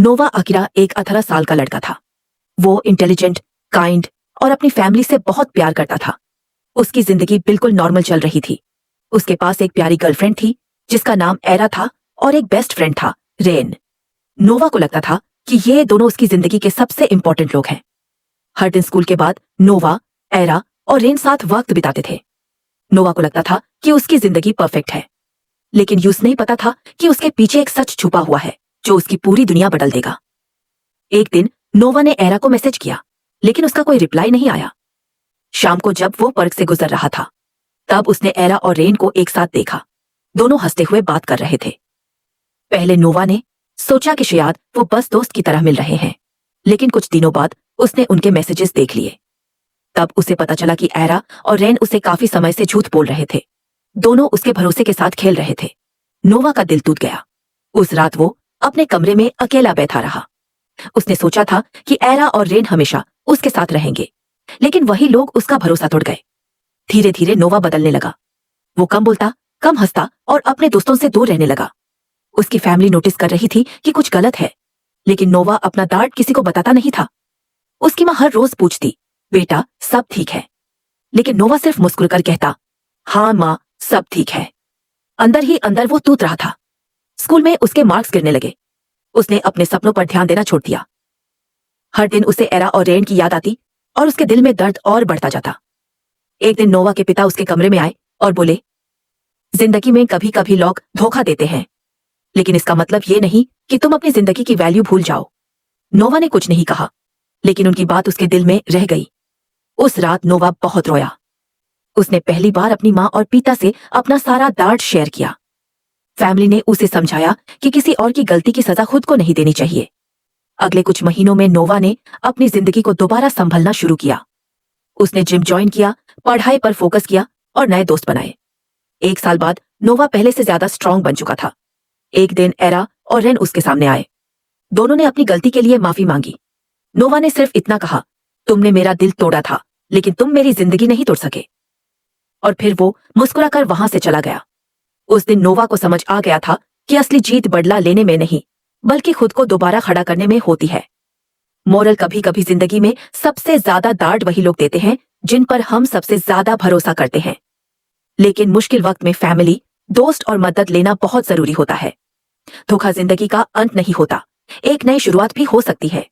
नोवा अकिरा एक 18 साल का लड़का था। वो इंटेलिजेंट, काइंड और अपनी फैमिली से बहुत प्यार करता था। उसकी जिंदगी बिल्कुल नॉर्मल चल रही थी। उसके पास एक प्यारी गर्लफ्रेंड थी जिसका नाम एरा था और एक बेस्ट फ्रेंड था, रेन। नोवा को लगता था कि ये दोनों उसकी जिंदगी के सबसे इंपॉर्टेंट लोग हैं। हर दिन स्कूल के बाद नोवा, एरा और रेन साथ वक्त बिताते थे। नोवा को लगता था कि उसकी जिंदगी परफेक्ट है, लेकिन यूस नहीं पता था कि उसके पीछे एक सच छुपा हुआ है जो उसकी पूरी दुनिया बदल देगा। एक दिन नोवा ने एरा को मैसेज किया, लेकिन उसका कोई रिप्लाई नहीं आया। शाम को जब वो पार्क से गुजर रहा था, तब उसने एरा और रेन को एक साथ देखा। दोनों हंसते हुए बात कर रहे थे। पहले नोवा ने सोचा कि शायद वो बस दोस्त की तरह मिल रहे हैं, लेकिन कुछ दिनों बाद उसने उनके मैसेजेस देख लिए। तब उसे पता चला कि एरा और रेन उसे काफी समय से झूठ बोल रहे थे। दोनों उसके भरोसे के साथ खेल रहे थे। नोवा का दिल टूट गया। उस रात वो अपने कमरे में अकेला बैठा रहा। उसने सोचा था कि एरा और रेन हमेशा उसके साथ रहेंगे, लेकिन वही लोग उसका भरोसा तोड़ गए। धीरे धीरे नोवा बदलने लगा। वो कम बोलता, कम हंसता और अपने दोस्तों से दूर रहने लगा। उसकी फैमिली नोटिस कर रही थी कि कुछ गलत है, लेकिन नोवा अपना दर्द किसी को बताता नहीं था। उसकी माँ हर रोज पूछती, बेटा सब ठीक है, लेकिन नोवा सिर्फ मुस्कुराकर कहता, हाँ माँ सब ठीक है। अंदर ही अंदर वो टूट रहा था। स्कूल में उसके मार्क्स गिरने लगे। उसने अपने सपनों पर ध्यान देना छोड़ दिया। हर दिन उसे एरा और रेन की याद आती और उसके दिल में दर्द और बढ़ता जाता। एक दिन नोवा के पिता उसके कमरे में आए और बोले, जिंदगी में कभी कभी लोग धोखा देते हैं, लेकिन इसका मतलब ये नहीं कि तुम अपनी जिंदगी की वैल्यू भूल जाओ। नोवा ने कुछ नहीं कहा, लेकिन उनकी बात उसके दिल में रह गई। उस रात नोवा बहुत रोया। उसने पहली बार अपनी माँ और पिता से अपना सारा दर्द शेयर किया। फैमिली ने उसे समझाया कि किसी और की गलती की सजा खुद को नहीं देनी चाहिए। अगले कुछ महीनों में नोवा ने अपनी जिंदगी को दोबारा संभलना शुरू किया। उसने जिम ज्वाइन किया, पढ़ाई पर फोकस किया और नए दोस्त बनाए। एक साल बाद नोवा पहले से ज्यादा स्ट्रांग बन चुका था। एक दिन एरा और रेन उसके सामने आए। दोनों ने अपनी गलती के लिए माफी मांगी। नोवा ने सिर्फ इतना कहा, तुमने मेरा दिल तोड़ा था, लेकिन तुम मेरी जिंदगी नहीं तोड़ सके। और फिर वो मुस्कुराकर वहां से चला गया। उस दिन नोवा को समझ आ गया था कि असली जीत बदला लेने में नहीं, बल्कि खुद को दोबारा खड़ा करने में होती है। मोरल, कभी कभी जिंदगी में सबसे ज्यादा दर्द वही लोग देते हैं जिन पर हम सबसे ज्यादा भरोसा करते हैं। लेकिन मुश्किल वक्त में फैमिली, दोस्त और मदद लेना बहुत जरूरी होता है। धोखा जिंदगी का अंत नहीं होता, एक नई शुरुआत भी हो सकती है।